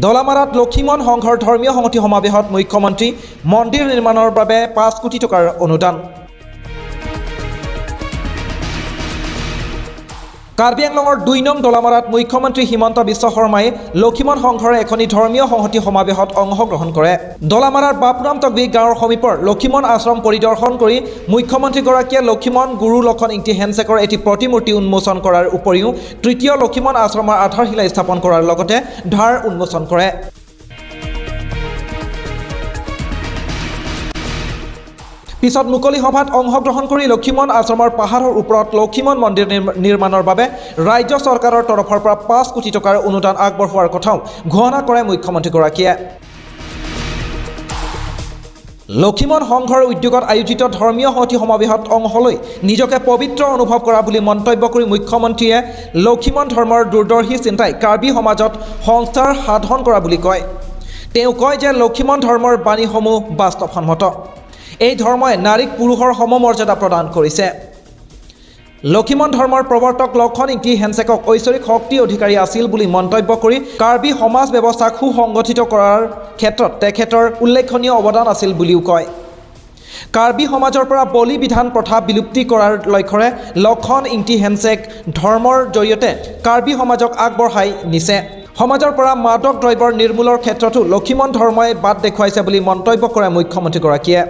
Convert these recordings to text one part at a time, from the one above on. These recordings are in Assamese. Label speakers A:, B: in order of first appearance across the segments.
A: দলামাৰাত লক্ষীমন সংঘৰ ধৰ্মীয় সংহতি সমাৱেশত মুখ্যমন্ত্ৰী মন্দিৰ নিৰ্মাণৰ বাবে 5 কোটি টকাৰ অনুদান। কাৰ্বি আংলঙৰ 2 নং দলামাৰাত মুখ্যমন্ত্ৰী হিমন্ত বিশ্ব শৰ্মাই লক্ষীমন সংঘৰ এখনি ধৰ্মীয় সংহতি সমাৱেশত অংশগ্ৰহণ কৰে। দলামাৰাৰ বাপুৰাম তকবি গাঁৱৰ সমীপৰ লক্ষীমন আশ্ৰম পৰিদৰ্শন কৰি মুখ্যমন্ত্ৰীগৰাকীয়ে লক্ষীমন গুৰু লক্ষণ ইংতি হেণ্ডছেকৰ এটি প্ৰতিমূৰ্তি উন্মোচন কৰাৰ উপৰিও তৃতীয় লক্ষীমন আশ্ৰমৰ আধাৰশিলা স্থাপন কৰাৰ লগতে ধাৰ উন্মোচন কৰে। পিছত মুকলি সভাত অংশগ্ৰহণ কৰি লক্ষীমন আশ্ৰমৰ পাহাৰৰ ওপৰত লক্ষীমন মন্দিৰ নিৰ্মাণৰ বাবে ৰাজ্য চৰকাৰৰ তৰফৰ পৰা 5 কোটি টকাৰ অনুদান আগবঢ়োৱাৰ কথাও ঘোষণা কৰে মুখ্যমন্ত্ৰীগৰাকীয়ে। লক্ষীমন সংঘৰ উদ্যোগত আয়োজিত ধৰ্মীয় সংহতি সমাৱেশত অংশ লৈ নিজকে পবিত্ৰ অনুভৱ কৰা বুলি মন্তব্য কৰি মুখ্যমন্ত্ৰীয়ে লক্ষীমন ধৰ্মৰ দূৰদৰ্শী চিন্তাই কাৰ্বি সমাজত সংস্কাৰ সাধন কৰা বুলি কয়। তেওঁ কয় যে লক্ষীমন ধৰ্মৰ বাণীসমূহ বাস্তৱসন্মত। এই ধৰ্মই নাৰীক পুৰুষৰ সমমৰ্যাদা প্ৰদান কৰিছে। লক্ষীমন ধৰ্মৰ প্ৰৱৰ্তক লক্ষণ ইংতি হেণ্ডছেকক ঐশ্বৰিক শক্তি অধিকাৰী আছিল বুলি মন্তব্য কৰি কাৰ্বি সমাজ ব্যৱস্থাক সুসংগঠিত কৰাৰ ক্ষেত্ৰত তেখেতৰ উল্লেখনীয় অৱদান আছিল বুলিও কয়। কাৰ্বি সমাজৰ পৰা বলি বিধান প্ৰথা বিলুপ্তি কৰাৰ লক্ষ্যৰে লক্ষণ ইংতি হেণ্ডছেক ধৰ্মৰ জৰিয়তে কাৰ্বি সমাজক আগবঢ়াই নিছে। সমাজৰ পৰা মাদক দ্ৰব্যৰ নিৰ্মূলৰ ক্ষেত্ৰতো লক্ষীমন ধৰ্মই বাট দেখুৱাইছে বুলি মন্তব্য কৰে মুখ্যমন্ত্ৰীগৰাকীয়ে।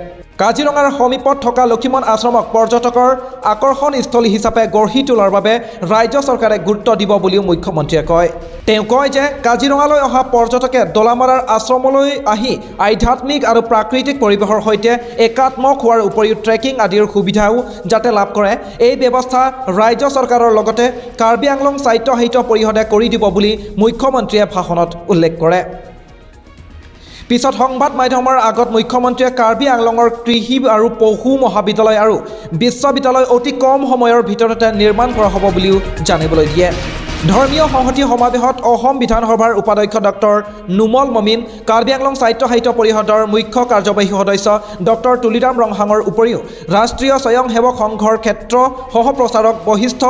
A: কাজিৰঙাৰ সমীপত থকা লক্ষীমন আশ্ৰমক পৰ্যটকৰ আকৰ্ষণস্থলী হিচাপে গঢ়ি তোলাৰ বাবে ৰাজ্য চৰকাৰে গুৰুত্ব দিব বুলিও মুখ্যমন্ত্ৰীয়ে কয়। তেওঁ কয় যে কাজিৰঙালৈ অহা পৰ্যটকে দলামাৰাৰ আশ্ৰমলৈ আহি আধ্যাত্মিক আৰু প্ৰাকৃতিক পৰিৱেশৰ সৈতে একাত্ম হোৱাৰ উপৰিও ট্ৰেকিং আদিৰ সুবিধাও যাতে লাভ কৰে, এই ব্যৱস্থা ৰাজ্য চৰকাৰৰ লগতে কাৰ্বি আংলং সাহিত্য পৰিষদে কৰি দিব বুলি মুখ্যমন্ত্ৰীয়ে ভাষণত উল্লেখ কৰে। পিছত সংবাদ মাধ্যমৰ আগত মুখ্যমন্ত্ৰীয়ে কাৰ্বি আংলঙৰ কৃষি আৰু পশু মহাবিদ্যালয় আৰু বিশ্ববিদ্যালয় অতি কম সময়ৰ ভিতৰতে নিৰ্মাণ কৰা হ'ব বুলিও জানিবলৈ দিয়ে। ধৰ্মীয় সংহতি সমাৱেশত অসম বিধানসভাৰ উপাধ্যক্ষ ডক্টৰ নুমল মমিন, কাৰ্বি আংলং সাহিত্য পৰিষদৰ মুখ্য কাৰ্যবাহী সদস্য ডক্টৰ তুলিৰাম ৰংহাঙৰ উপৰিও ৰাষ্ট্ৰীয় স্বয়ংসেৱক সংঘৰ ক্ষেত্ৰ সহপ্ৰচাৰক বশিষ্ঠ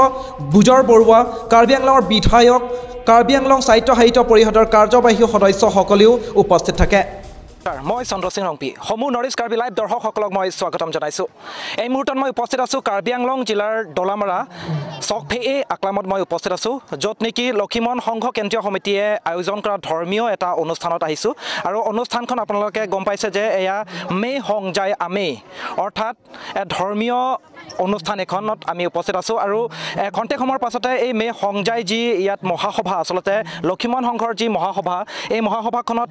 A: বুজৰ বৰুৱা, কাৰ্বি আংলঙৰ বিধায়ক, কাৰ্বি আংলং সাহিত্য পৰিষদৰ কাৰ্যবাহী সদস্যসকলেও উপস্থিত থাকে। মই চন্দ্ৰ সিং ৰংপি, সমূহ নৰ্থ ইষ্ট কাৰ্বি লাইভ দৰ্শকসকলক মই স্বাগতম জনাইছোঁ। এই মুহূৰ্তত মই উপস্থিত আছোঁ কাৰ্বি আংলং জিলাৰ দলামাৰা চকফে আকলামত মই উপস্থিত আছোঁ, য'ত নেকি লক্ষীমন সংঘ কেন্দ্ৰীয় সমিতিয়ে আয়োজন কৰা ধৰ্মীয় এটা অনুষ্ঠানত আহিছোঁ। আৰু অনুষ্ঠানখন আপোনালোকে গম পাইছে যে এয়া মে সংজাই আমে, অৰ্থাৎ ধৰ্মীয় অনুষ্ঠান এখনত আমি উপস্থিত আছোঁ। আৰু খন্তেক সময়ৰ পাছতে এই মে সংজাই যি ইয়াত মহাসভা, আচলতে লক্ষীমন সংঘৰ যি মহাসভা, এই মহাসভাখনত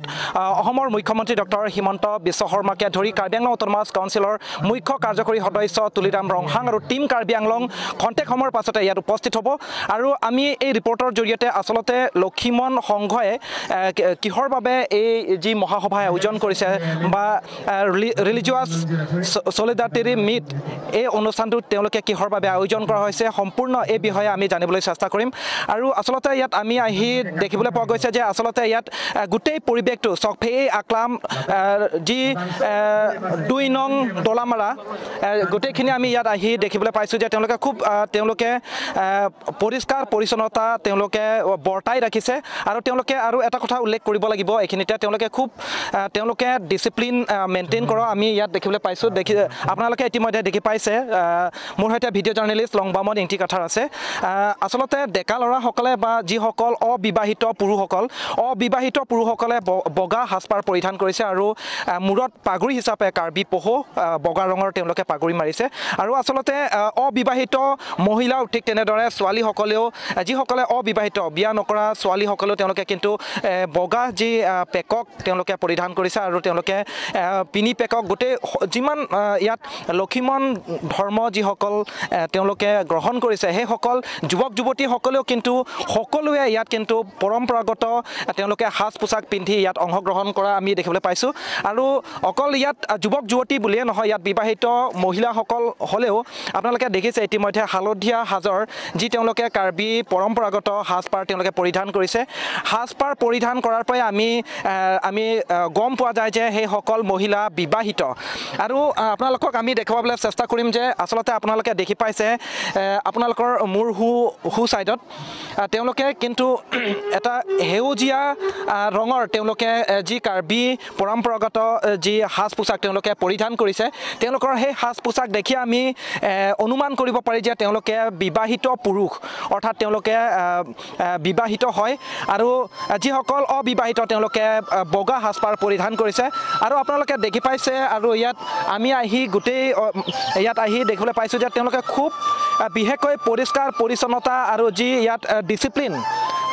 A: অসমৰ মুখ্যমন্ত্ৰী ডক্টৰ হিমন্ত বিশ্ব শৰ্মাকে ধৰি কাৰ্বি আংলং অট'নমাছ কাউন্সিলৰ মুখ্য কাৰ্যকৰী সদস্য তুলিৰাম ৰংহাং আৰু টিম কাৰ্বি আংলং খন্তেক সময়ৰ পাছতে ইয়াত উপস্থিত হ'ব। আৰু আমি এই ৰিপৰ্টৰ জৰিয়তে আচলতে লক্ষীমন সংঘই কিহৰ বাবে এই যি মহাসভা আয়োজন কৰিছে বা ৰিলিজিয়াছ ছলিডাৰিটি মিট, এই অনুষ্ঠানটো তেওঁলোকে কিহৰ বাবে আয়োজন কৰা হৈছে, সম্পূৰ্ণ এই বিষয়ে আমি জানিবলৈ চেষ্টা কৰিম। আৰু আচলতে ইয়াত আমি আহি দেখিবলৈ পোৱা গৈছে যে আচলতে ইয়াত গোটেই পৰিৱেশটো চকফে আকলাম যি 2 নং দলামাৰা, গোটেইখিনি আমি ইয়াত আহি দেখিবলৈ পাইছোঁ যে তেওঁলোকে পৰিষ্কাৰ পৰিচ্ছন্নতা তেওঁলোকে বৰ্তাই ৰাখিছে। আৰু তেওঁলোকে আৰু এটা কথা উল্লেখ কৰিব লাগিব এইখিনিতে, তেওঁলোকে ডিচিপ্লিন মেইনটেইন কৰা আমি ইয়াত দেখিবলৈ পাইছোঁ। আপোনালোকে ইতিমধ্যে দেখি পাইছে, মোৰ সৈতে ভিডিঅ' জাৰ্নেলিষ্ট লংবামত ইংতি কাঠাৰ আছে। আচলতে ডেকা ল'ৰাসকলে বা যিসকল অবিবাহিত পুৰুষসকলে বগা সাজপাৰ পৰিধান কৰিছে আৰু মূৰত পাগুৰি হিচাপে কাৰ্বি পহু বগা ৰঙৰ তেওঁলোকে পাগুৰি মাৰিছে। আৰু আচলতে অবিবাহিত মহিলাও ঠিক তেনেদৰে ছোৱালীসকলেও, যিসকলে অবিবাহিত বিয়া নকৰা ছোৱালীসকলেও তেওঁলোকে কিন্তু বগা যি পেকক তেওঁলোকে পৰিধান কৰিছে। আৰু তেওঁলোকে পিনি পেকক গোটেই যিমান ইয়াত লক্ষীমন ধৰ্ম যিসকল তেওঁলোকে গ্ৰহণ কৰিছে, সেইসকল যুৱক যুৱতীসকলেও কিন্তু সকলোৱে ইয়াত কিন্তু পৰম্পৰাগত তেওঁলোকে সাজ পোছাক পিন্ধি ইয়াত অংশগ্ৰহণ কৰা আমি দেখিবলৈ পাইছোঁ। পাইছোঁ আৰু অকল ইয়াত যুৱক যুৱতী বুলিয়ে নহয় ইয়াত বিবাহিত মহিলাসকল হ'লেও আপোনালোকে দেখিছে ইতিমধ্যে হালধীয়া সাজৰ যি তেওঁলোকে কাৰ্বি পৰম্পৰাগত সাজপাৰ তেওঁলোকে পৰিধান কৰিছে সাজপাৰ পৰিধান কৰাৰ পৰাই আমি গম পোৱা যায় যে সেইসকল মহিলা বিবাহিত আৰু আপোনালোকক আমি দেখুৱাবলৈ চেষ্টা কৰিম যে আচলতে আপোনালোকে দেখি পাইছে আপোনালোকৰ মোৰ হু সাইডত তেওঁলোকে কিন্তু এটা হেউজীয়া ৰঙৰ তেওঁলোকে যি কাৰ্বি পৰম্পৰাগত যি সাজ পোছাক তেওঁলোকে পৰিধান কৰিছে তেওঁলোকৰ সেই সাজ পোছাক দেখি আমি অনুমান কৰিব পাৰি যে তেওঁলোকে বিবাহিত পুৰুষ অৰ্থাৎ তেওঁলোকে বিবাহিত হয় আৰু যিসকল অবিবাহিত তেওঁলোকে বগা সাজপাৰ পৰিধান কৰিছে আৰু আপোনালোকে দেখি পাইছে আৰু ইয়াত আমি গোটেই ইয়াত দেখিবলৈ পাইছোঁ যে তেওঁলোকে খুব বিশেষকৈ পৰিষ্কাৰ পৰিচ্ছন্নতা আৰু যি ইয়াত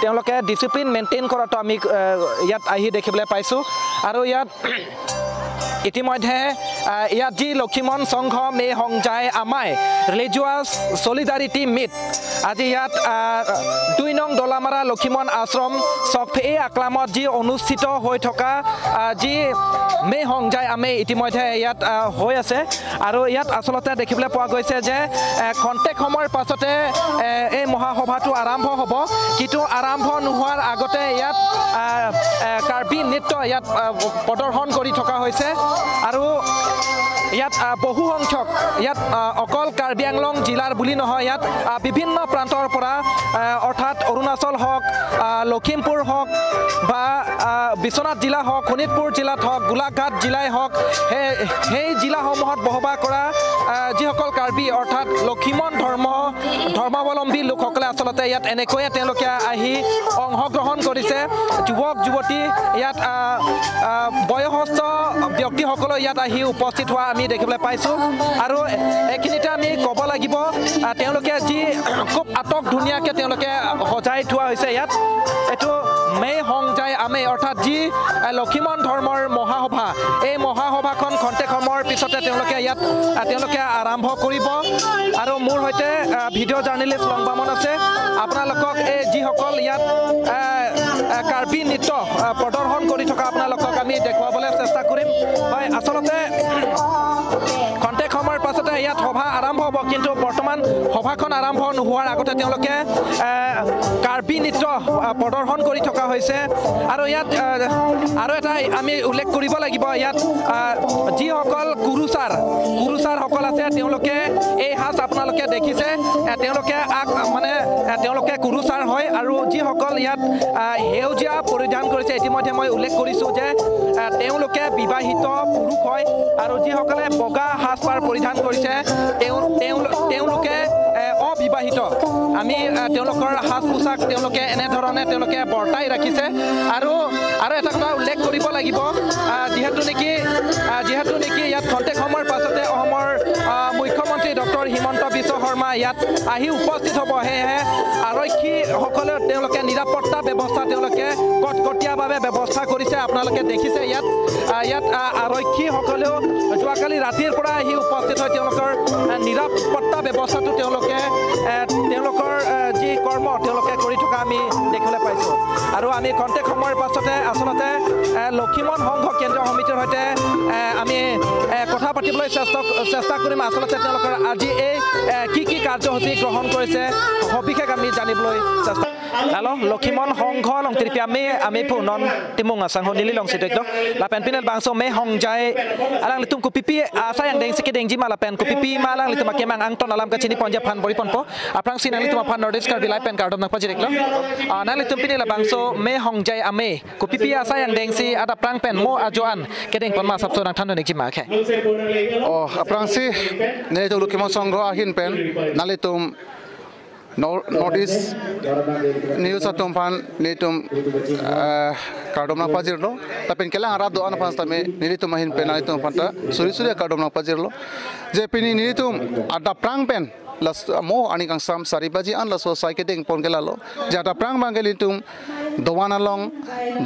A: তেওঁলোকে ডিসিপ্লিন মেইনটেইন কৰাটো আমি ইয়াত দেখিবলৈ পাইছোঁ আৰু ইয়াত ইতিমধ্যে ইয়াত যি লক্ষীমন সংঘ মে সংজাই আমাই ৰিলিজিয়াছ solidarity মিট আজি ইয়াত 2 নং দলামাৰা লক্ষীমন আশ্ৰম চফে আকলামত যি অনুষ্ঠিত হৈ থকা যি মে সংজাই আমে ইতিমধ্যে ইয়াত হৈ আছে আৰু ইয়াত আচলতে দেখিবলৈ পোৱা গৈছে যে কণ্টেক্ট সময়ৰ পাছতে এই মহাসভাটো আৰম্ভ হ'ব কিন্তু আৰম্ভ নোহোৱাৰ আগতে ইয়াত কাৰ্বি নৃত্য ইয়াত প্ৰদৰ্শন কৰি থকা হৈছে আৰু ইয়াত বহু সংখ্যক ইয়াত অকল কাৰ্বি আংলং জিলাৰ বুলি নহয় ইয়াত বিভিন্ন প্ৰান্তৰ পৰা অৰ্থাৎ অৰুণাচল হওক লখিমপুৰ হওক বা বিশ্বনাথ জিলা হওক শোণিতপুৰ জিলাত হওক গোলাঘাট জিলাই হওক সেই জিলাসমূহত বসবাস কৰা যিসকল কাৰ্বি অৰ্থাৎ লক্ষীমন ধৰ্মাৱলম্বী লোকসকলে আচলতে ইয়াত এনেকৈয়ে তেওঁলোকে অংশগ্ৰহণ কৰিছে যুৱক যুৱতী ইয়াত বয়সস্থ ব্যক্তিসকলে ইয়াত উপস্থিত হোৱা আমি দেখিবলৈ পাইছোঁ আৰু এইখিনিতে আমি ক'ব লাগিব তেওঁলোকে যি খুব আটক ধুনীয়াকৈ তেওঁলোকে সজাই থোৱা হৈছে ইয়াত এইটো মে সংজাই আমে অৰ্থাৎ যি লক্ষীমন ধৰ্মৰ মহাসভা এই মহাসভাখন খন্তেক সময়ৰ পিছতে তেওঁলোকে আৰম্ভ কৰিব আৰু মোৰ সৈতে ভিডিঅ' জাৰ্নেলিষ্ট লংবামন আছে আপোনালোকক এই যিসকল ইয়াত কাৰ্বি নৃত্য প্ৰদৰ্শন কৰি থকা আপোনালোকক আমি দেখুৱাবলৈ চেষ্টা কৰিম হয় আচলতে খন্তেক সময়ৰ পাছতে ইয়াত সভা আৰম্ভ হ'ব কিন্তু বৰ্তমান সভাখন আৰম্ভ নোহোৱাৰ আগতে তেওঁলোকে কাৰ্বি নৃত্য প্ৰদৰ্শন কৰি থকা হৈছে আৰু ইয়াত আৰু এটা আমি উল্লেখ কৰিব লাগিব ইয়াত যিসকল কুৰুচাৰসকল আছে তেওঁলোকে এই সাজ আপোনালোকে দেখিছে তেওঁলোকে কুৰুচাৰ হয় আৰু যিসকল ইয়াত সেউজীয়া পৰিধান কৰিছে ইতিমধ্যে মই উল্লেখ কৰিছোঁ যে তেওঁলোকে বিবাহিত পুৰুষ হয় আৰু যিসকলে বগা সাজপাৰ পৰিধান কৰিছে তেওঁলোকে অবিবাহিত আমি তেওঁলোকৰ সাজ পোছাক তেওঁলোকে এনেধৰণে তেওঁলোকে বৰ্তাই ৰাখিছে আৰু এটা কথা উল্লেখ কৰিব লাগিব যিহেতু নেকি ইয়াত খন্তেক সময়ৰ পাছতে অসমৰ মুখ্যমন্ত্ৰী ডক্টৰ হিমন্ত বিশ্ব শৰ্মা ইয়াত উপস্থিত হ'ব সেয়েহে আৰক্ষীসকলে তেওঁলোকে নিৰাপত্তা ব্যৱস্থা তেওঁলোকে কটকটীয়াভাৱে ব্যৱস্থা কৰিছে আপোনালোকে দেখিছে ইয়াত আৰক্ষীসকলেও যোৱাকালি ৰাতিৰ পৰা উপস্থিত হৈ তেওঁলোকৰ নিৰাপত্তা ব্যৱস্থাটো তেওঁলোকৰ যি কৰ্ম তেওঁলোকে কৰি থকা আমি দেখিবলৈ পাইছোঁ আৰু আমি খন্তেক সময়ৰ পাছতে আচলতে লক্ষীমন সংঘ কেন্দ্ৰীয় সমিতিৰ সৈতে আমি কথা পাতিবলৈ চেষ্টা কৰিম আচলতে তেওঁলোকৰ আজি এই কি কাৰ্যসূচী গ্ৰহণ কৰিছে সবিশেষ আমি জানিবলৈ চেষ্টা Halo, Lokimon Hong Kong long tripia me punon timung sang ho nili long sitek do lapen pinet bangso me hong jai alang litum ku pipi asa yang deng sikit deng ji malapen ku pipi malang litum akemang angton alam ka chini ponja phan bori ponpo aprang sin litum phan nordisk kar bilai pen cardom nak pajirek lo na litum pini la bangso me hong jai ame ku pipi asa yang deng si ada prang pen mo ajoan kedeng pon ma sabso nang than nek ji ma khe
B: oh aprang si ne to Lokimon songro ahin pen nalitum Notice news atum pan nitum kardom na pajirlo tapi kelang arado ana pas tame nilitum mahin pen nilitum panta suri kardom na pajirlo je pini nilitum ada prang pen las mo ani kang sam sari baji an las so saiketing pon kelalo jata prang mangelitum dowan along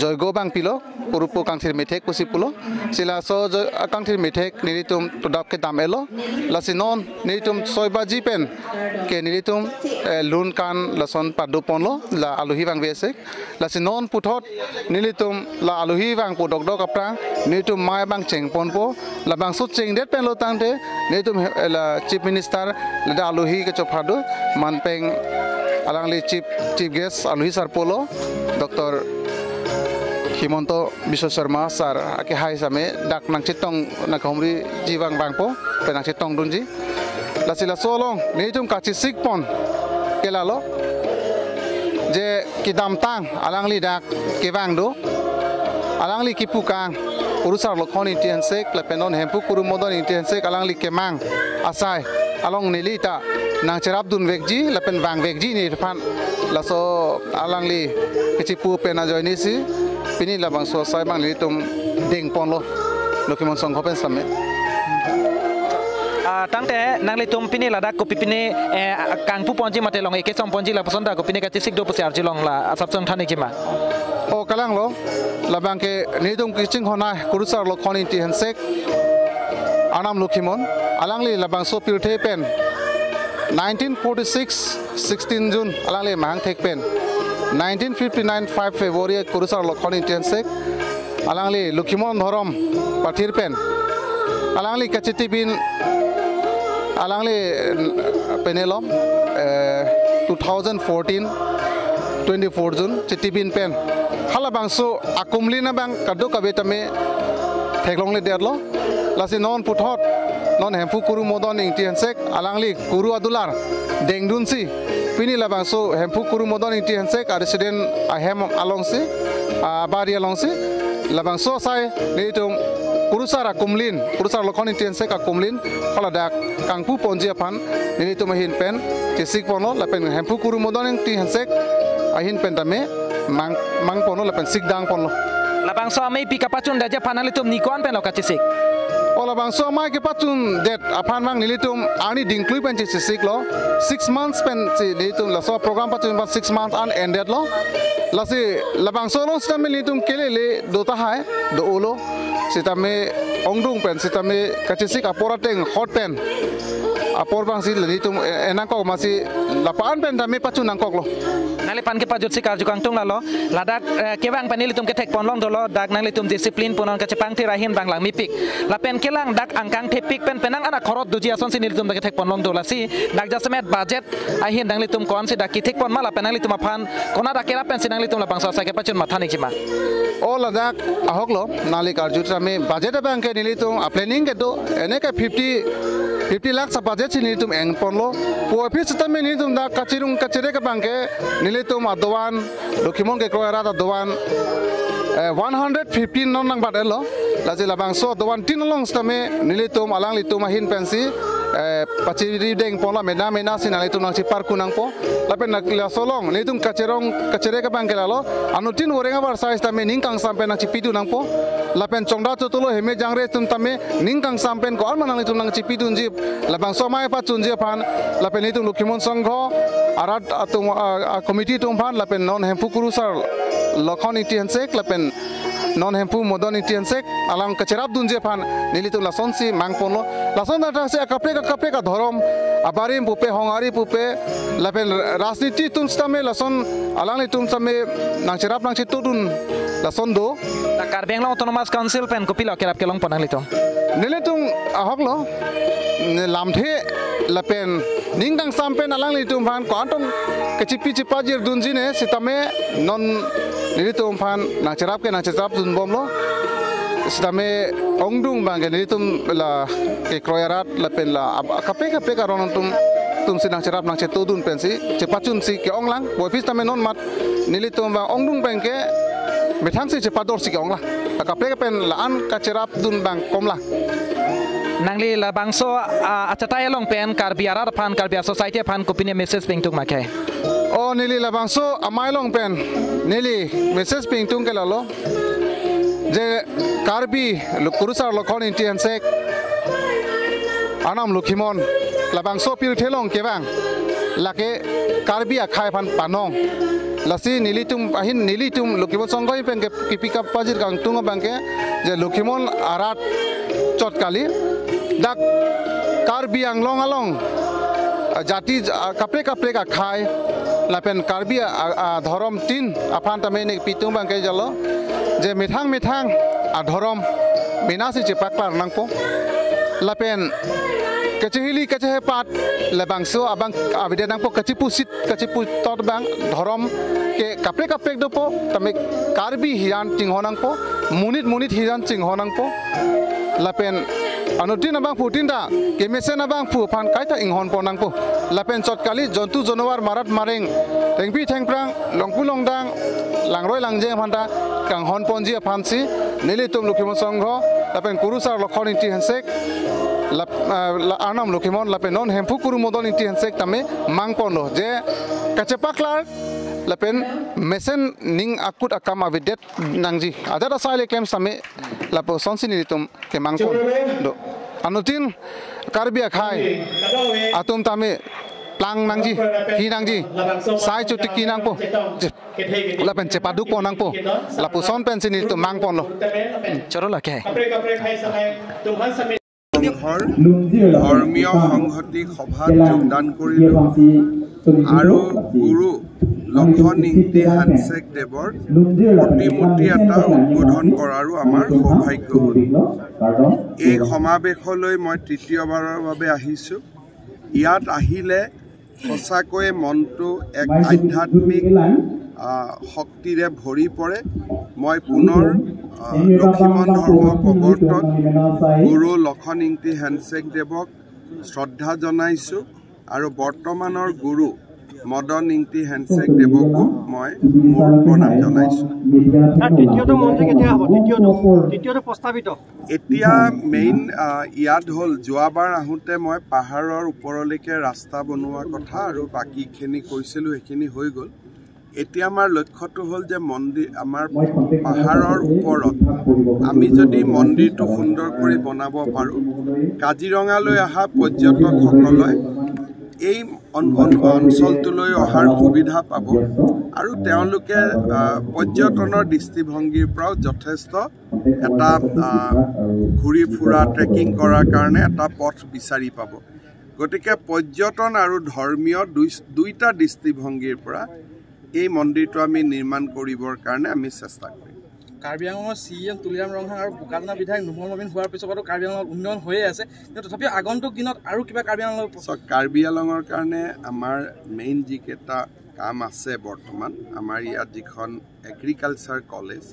B: joygo bang pilo kurupu kangthir mithek pusipulo sila so kangthir mithek nilitum tudap ke dam elo lasinon nilitum soibaji pen ke nilitum lun kan lason padu ponlo la aluhi bang besek lasinon puthot nilitum la aluhi bang pudok dok aprang nilitum mai bang cheng ponpo la bang so cheng det pen lo tangte nilitum la chief minister la aluhi ke chophadu manpeng alangli chief guest aluhi sarpolo Dr. Himonto Biswa Sharma sar ake hai same dak nang chitong na khomri jiwang bangpo penang chitong dunji lasila solong nilitum kachi sikpon kelalo je kidam tang alangli dak kewang do alangli kipukang urusar lokhon intensek lepenon hempu kuru modon intensek alangli kemang asai along nilita nang cerap dun vekji lepen wang vekji ni depan laso alangli kecipu pena joini si pini labang so sai bang nilitum ding ponlo Lokimon Songkho pen same
A: tangte nang litum pini ladak kopi pini kangpu ponji mate long eke som ponji la pasonda kopi ne ka cisik do pusi arjilong la asapson thani kima
B: o kalang lo labang ke nidum kiching hona kurusar lokhon inti hensek anam Lokimon alangli labang so pirthe pen 1946 16 June alangli mahang thek pen 1959 5 February kurusar lokhon inti hensek alangli Lokimon Dhorom pathir pen alangli kachiti bin alangli penelom 2014 24 June chitibin pen hala bangso akumlina bang kadu kabetame theklong le derlo lasi non puthot non hempu kuru modon ingtiensek alangli kuru adular dengdunsi pini la bangso hempu kuru modon ingtiensek resident ahem alongsi bari alongsi la bangso sai nitum kurusara kumlin kurusar lokhon intensek akumlin khala dak kangpu ponji apan nini tu mahin pen kisik pono lapen hempu kuru modon intensek ahin pen dame mang pono lapen sikdang pono
A: labang so amai pi kapacun daja panali tum nikon pen lokachisik
B: ola bang so amai ke patun det apan mang nilitum ani dingklui pen chisik lo 6 months pen nilitum la so program patun 6 months unended lo lasi labang so long stamel nilitum kelele dota hai do ulo sitame ongdung pen sitame kachisik aporateng hot pen apor bang si nilitum enangkok masih lapaan pen dame patun nangkok lo
A: nali pan ke pajut sikar jukang tung lalo ladak kewang panilitum ke tek ponlong dolo dak nalitum disiplin punon ke cepang tirahin bang lang mipik lapen kelang dak angkang tepik pen penang anak korot duji ason sinilitum ke tek ponlong dola si dak jasemet budget ahin dang litum kon si dak kitik pon mala penang litum apan kona dak kera pen sinang litum lapang sosai ke pacun mathanik cima
B: o ladak ahok lo nali karjut rame budget bang ke nilitum planning ke do ene ke 50 lakh sa budget nilitum eng ponlo puapis tame nilitum dak kacirung kacire ke bang ke nilitum adowan Lokimon ke kroera adowan 115 non nang badelo laji labang so adowan tinlong stame nilitum alang litum ahin pensi paciri deng pola mena sinalitum nang cipar kunang po lapen nakla solong nilitum kacire ke bang ke lalo anutin orenga bar size tame ningkang sampai nang cipitu nang po lapen chongda tutulo heme jangre tum tame ningkang sampen ko alman nang litum nang cipitu njip labang so mai pa chunje pan lapen litum Lokimon Songkho arat atum komiti tumpan lapen non hempu kurusar lokhon intensek lapen non hempu modon intensek alang kacerap dunje pan nilitum lasonsi mangpono lason data se kape ka dhorom abarim pupe hongari pupe lapen rasniti tum stame lason alang litum stame nang cerap nang chitudun lason do
A: takar benglo autonomous council pen kopilo kerap kelong ponang litum
B: nilitum ahok lo lamthe lapen ningdang sampen alang litum pan kwantong kecipi cipajir dunjine sitame non nilitum pan nang cerap dun bomlo sitame ongdung bang nilitum la ke kroyarat lapen la kape ka ronon tum sinang cerap nang cetudun pensi cepacun si ke onglang bopis tame non mat nilitum bang ongdung bang ke betang si cepador si ke onglang kape pen laan ka cerap dun bang komla
A: nangli la bangso achatai long pen karbiara pan karbia society pan kopine message pengtung makai
B: o nili la bangso amai long pen nili message pengtung ke lalo je karbi kurusar lokhon intensek anam Lokimon la bangso pir thelong ke bang lake karbi akhai phan panong lasi nilitum ahin nilitum Lokimon Songhoi pengke kipika pajir kang tunga bangke je Lokimon arat chot kali dak karbi anglong along jati kapre ka khai lapen karbi dhorom tin aphan tame ne pitung bangke jalo je mithang adhorom minasi chepakpar nangpo lapen kecehili kecehepat lebangso abang abide nangpo kecipu tot bang dhorom ke kapre dopo tame karbi hian tinghonangpo munit hian tinghonangpo lapen anutin abang putinda kemesen abang pu phan kaita inghon ponangpo lapen chotkali jontu jonowar marat mareng tengpi thengprang longpu longdang langroi langje phanta kanghon ponji phansi nilitum Lokimon Songho lapen kurusar lokhon inti hensek anam Lokimon lapen non hempu kuru modon inti hensek tame mangpono je kacepaklar lapen mesen ning akut akam avidet nangji adara sale kem same lapo sonsi nilitum ke mangpon do anutin karbi akhai atum tame plang nangji ki nangji sai chuti ki nangpo lapen cepaduk po nangpo lapu son pensin itu mangpon lo choro la ke
C: ধৰ্মীয় সংহতি সভাত যোগদান কৰিলোঁ আৰু গুৰু লক্ষণ ইংতি হানছেক দেৱৰ প্ৰতিমূৰ্তি এটা উদ্বোধন কৰাৰো আমাৰ সৌভাগ্য হ'ল। এই সমাৱেশলৈ মই তৃতীয়বাৰৰ বাবে আহিছোঁ। ইয়াত আহিলে সঁচাকৈয়ে মনটো এক আধ্যাত্মিক শক্তিৰে ভৰি পৰে। মই পুনৰ লক্ষিমন ধৰ্মৰ প্ৰৱৰ্তক গুৰু লক্ষণ ইংতি হানছেক দেৱক শ্ৰদ্ধা জনাইছোঁ আৰু বৰ্তমানৰ গুৰু মদন ইংতি হানছেক দেৱকো মই মোৰ প্ৰণাম জনাইছোঁ। এতিয়া মেইন ইয়াত হ'ল যোৱাবাৰ আহোঁতে মই পাহাৰৰ ওপৰলৈকে ৰাস্তা বনোৱা কথা আৰু বাকীখিনি কৈছিলোঁ, সেইখিনি হৈ গ'ল। এতিয়া আমাৰ লক্ষ্যটো হ'ল যে মন্দিৰ আমাৰ পাহাৰৰ ওপৰত আমি যদি মন্দিৰটো সুন্দৰ কৰি বনাব পাৰোঁ, কাজিৰঙালৈ অহা পৰ্যটকসকলে এই অঞ্চলটোলৈ অহাৰ সুবিধা পাব আৰু তেওঁলোকে পৰ্যটনৰ দৃষ্টিভংগীৰ পৰাও যথেষ্ট এটা ঘূৰি ফুৰা ট্ৰেকিং কৰাৰ কাৰণে এটা পথ বিচাৰি পাব। গতিকে পৰ্যটন আৰু ধৰ্মীয় দুইটা দৃষ্টিভংগীৰ পৰা এই মন্দিৰটো আমি নিৰ্মাণ কৰিবৰ কাৰণে আমি চেষ্টা কৰিম।
D: কাৰ্বি আংলঙৰ CM তুলিৰাম ৰংহাং আৰু বোকাজানা বিধায়ক নোমল নবীন হোৱাৰ পিছতো কাৰ্বি আংলঙৰ উন্নয়ন হৈয়ে আছে, কিন্তু তথাপিও আগন্তুক দিনত আৰু কিবা কাৰ্বি আংলঙৰ
C: কাৰ্বি আংলঙৰ কাৰণে আমাৰ মেইন যিকেইটা কাম আছে বৰ্তমান, আমাৰ ইয়াত যিখন এগ্ৰিকালচাৰ কলেজ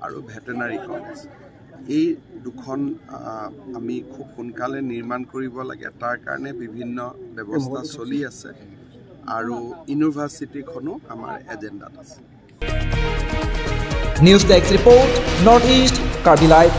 C: আৰু ভেটেনাৰী কলেজ, এই দুখন আমি খুব সোনকালে নিৰ্মাণ কৰিব লাগে। তাৰ কাৰণে বিভিন্ন ব্যৱস্থা চলি আছে আৰু ইউনিভাৰ্চিটিখনো আমাৰ এজেণ্ডাত আছে।
A: News desk report, north east Karbi live.